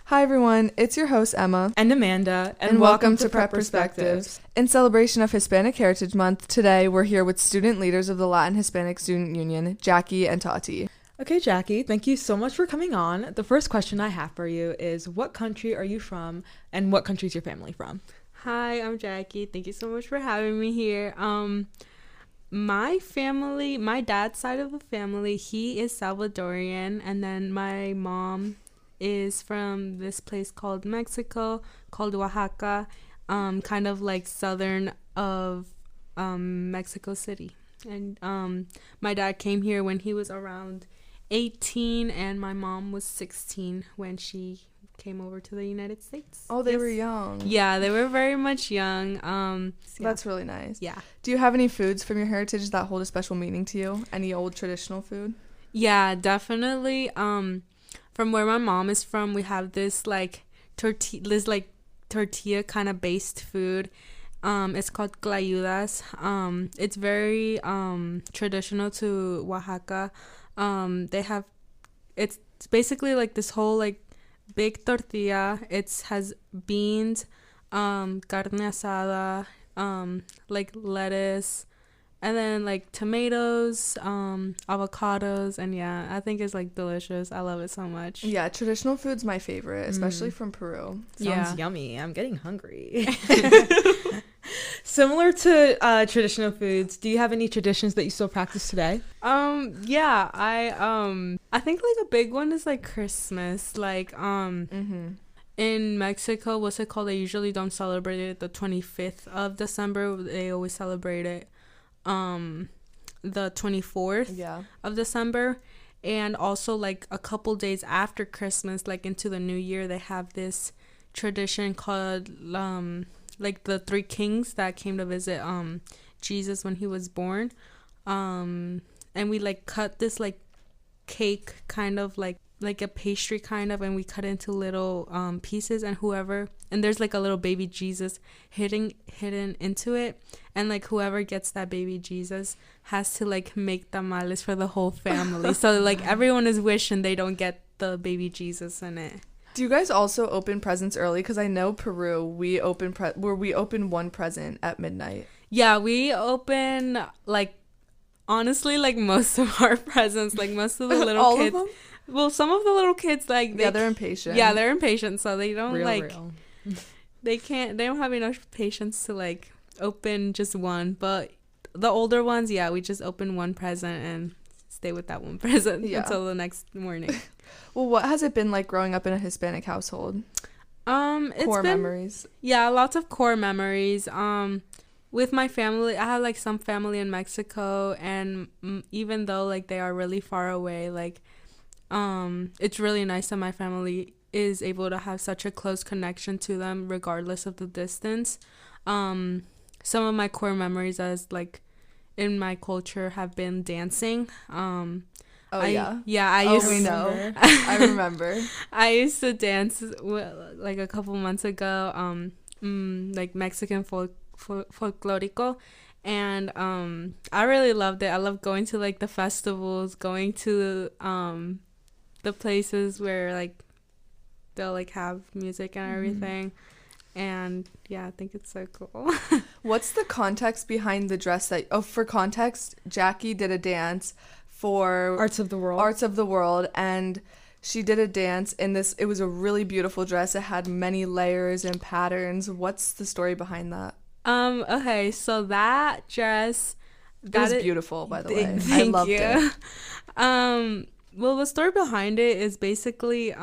Hi everyone, it's your host Emma. And Amanda, and welcome to Prep Perspectives. In celebration of Hispanic Heritage Month, today we're here with student leaders of the Latin Hispanic Student Union, Jackie and Tati. Okay, Jackie, thank you so much for coming on. The first question I have for you is, what country are you from, and what country is your family from? Hi, I'm Jackie. Thank you so much for having me here. My family, my dad's side of the family, he is Salvadorian, and then my mom is from this place called Mexico, called Oaxaca, kind of like southern of Mexico City. And my dad came here when he was around 18, and my mom was 16 when she came over to the United States. Oh, they were young. Yeah, they were very much young. That's really nice. Yeah. Do you have any foods from your heritage that hold a special meaning to you? Any old traditional food? Yeah, definitely. From where my mom is from, we have this tortilla kind of based food. It's called clayudas. It's very traditional to Oaxaca. It's basically like this whole like big tortilla. It has beans, carne asada, like lettuce, and then like tomatoes, avocados, and yeah, I think it's like delicious. I love it so much. Yeah, traditional food's my favorite, especially from Peru. Sounds yummy. I'm getting hungry. Similar to traditional foods, do you have any traditions that you still practice today? Yeah, I think like a big one is like Christmas. Like in Mexico, what's it called? They usually don't celebrate it the 25th of December. They always celebrate it the 24th of December. And also like a couple days after Christmas, like into the new year, they have this tradition called like the three kings that came to visit Jesus when he was born. And we like cut this like cake, kind of like a pastry kind of, and we cut into little pieces, and there's like a little baby Jesus hidden into it, and like whoever gets that baby Jesus has to like make tamales for the whole family. So like everyone is wishing they don't get the baby Jesus in it. Do you guys also open presents early? Because I know Peru, we open one present at midnight. Yeah, we open like honestly like most of our presents, like most of the little All kids. Of them? Well, some of the little kids like they're impatient. Yeah, they're impatient, so they don't Real. they don't have enough patience to like open just one. But the older ones, yeah, we just open one present and stay with that one present until the next morning. Well, what has it been like growing up in a Hispanic household? Core memories. Yeah, lots of core memories. With my family, I have like some family in Mexico, and even though like they are really far away, like it's really nice that my family is able to have such a close connection to them regardless of the distance. Some of my core memories as like in my culture have been dancing. I remember. I used to dance like a couple months ago, like Mexican folklorico, and I really loved it. I love going to like the festivals, going to the places where like they'll like have music and everything. And yeah, I think it's so cool. What's the context behind the dress for context, Jackie did a dance for Arts of the World, and she did a dance in this. It was a really beautiful dress. It had many layers and patterns. What's the story behind that? Okay, so that dress, it was beautiful, by the way. Thank I loved you. it. Well, the story behind it is basically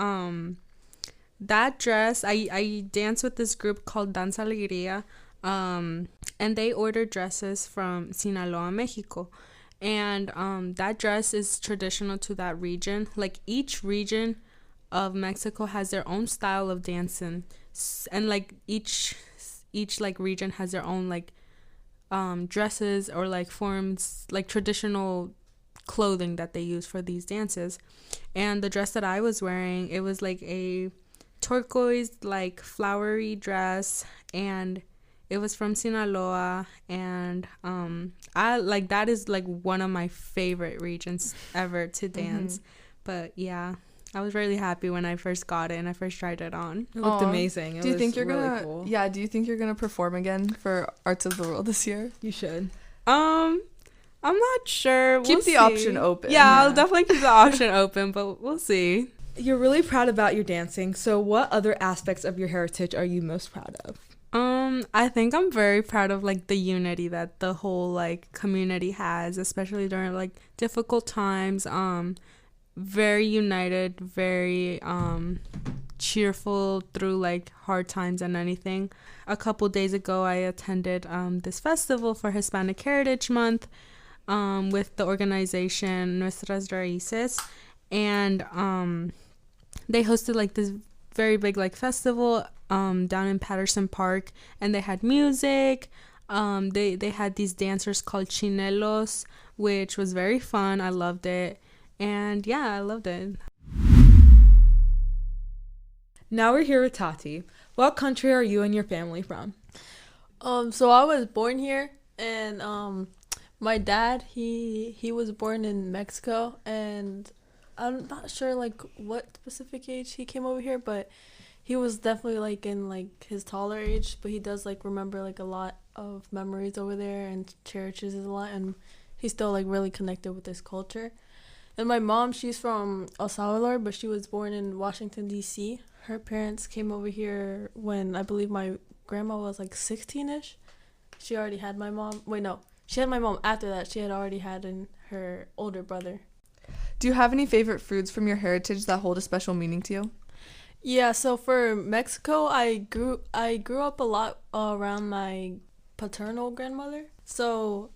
that dress. I dance with this group called Danza Alegría, and they ordered dresses from Sinaloa, Mexico. And that dress is traditional to that region. Like each region of Mexico has their own style of dancing, and like each like region has their own like dresses or like forms, like traditional clothing that they use for these dances. And the dress that I was wearing, it was like a turquoise like flowery dress, and it was from Sinaloa, and I like that is like one of my favorite regions ever to dance. But yeah, I was really happy when I first got it and I first tried it on. It looked amazing. Do you think you're really gonna? cool. Yeah. Do you think you're gonna perform again for Arts of the World this year? You should. I'm not sure. Keep the option open. Yeah, I'll definitely keep the option open, but we'll see. You're really proud about your dancing. So what other aspects of your heritage are you most proud of? I think I'm very proud of like the unity that the whole like community has, especially during like difficult times. Very united, very cheerful through like hard times and anything. A couple days ago, I attended this festival for Hispanic Heritage Month with the organization Nuestras Raíces, and they hosted like this very big like festival down in Patterson Park, and they had music. They had these dancers called chinelos, which was very fun. I loved it. And yeah, I loved it. Now we're here with Tati. What country are you and your family from? So I was born here, and my dad, he was born in Mexico, and I'm not sure like what specific age he came over here, but he was definitely like in like his taller age, but he does like remember like a lot of memories over there and cherishes it a lot, and he's still like really connected with this culture. And my mom, she's from El Salvador, but she was born in Washington, D.C. Her parents came over here when I believe my grandma was like 16-ish. She already had my mom. Wait, no. She had my mom after that. She had already had her older brother. Do you have any favorite foods from your heritage that hold a special meaning to you? Yeah, so for Mexico, I grew up a lot around my paternal grandmother. So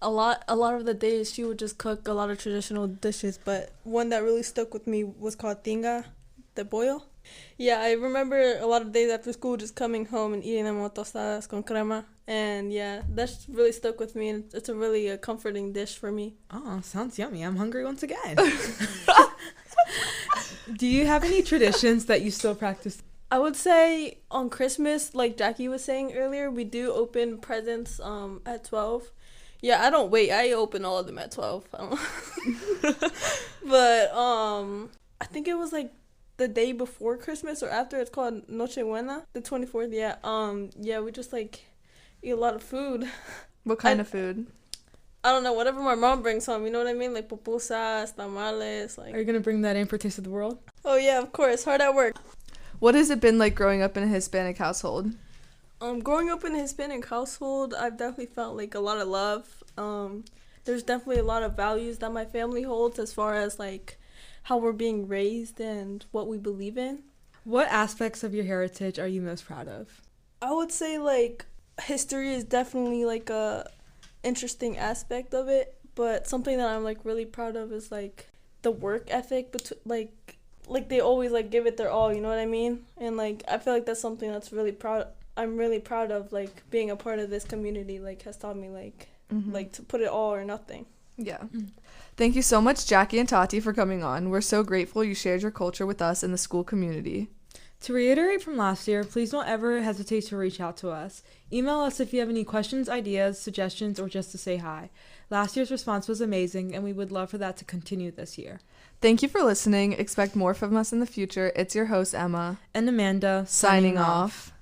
a lot of the days she would just cook a lot of traditional dishes, but one that really stuck with me was called tinga de pollo. Yeah, I remember a lot of days after school just coming home and eating them with tostadas con crema, and yeah, that's really stuck with me, and it's a really comforting dish for me. Oh, sounds yummy. I'm hungry once again. Do you have any traditions that you still practice? I would say on Christmas, like Jackie was saying earlier, we do open presents at 12. Yeah, I don't wait. I open all of them at 12. But I think it was like the day before Christmas or after. It's called Noche Buena, the 24th. Yeah. Yeah, we just like eat a lot of food. What kind of food? I don't know, whatever my mom brings home, you know what I mean? Like pupusas, tamales, like. Are you gonna bring that in for Taste of the World? Oh yeah, of course. Hard at work. What has it been like growing up in a Hispanic household? Growing up in a Hispanic household, I've definitely felt like a lot of love. There's definitely a lot of values that my family holds as far as like how we're being raised and what we believe in. What aspects of your heritage are you most proud of? I would say like history is definitely like a interesting aspect of it, but something that I'm like really proud of is like the work ethic, like they always like give it their all, you know what I mean? And like I feel like that's something that's I'm really proud of, like being a part of this community, like has taught me like like to put it all or nothing. Yeah. Thank you so much, Jackie and Tati, for coming on. We're so grateful you shared your culture with us and the school community. To reiterate from last year, please don't ever hesitate to reach out to us. Email us if you have any questions, ideas, suggestions, or just to say hi. Last year's response was amazing, and we would love for that to continue this year. Thank you for listening. Expect more from us in the future. It's your host, Emma. And Amanda. Signing off.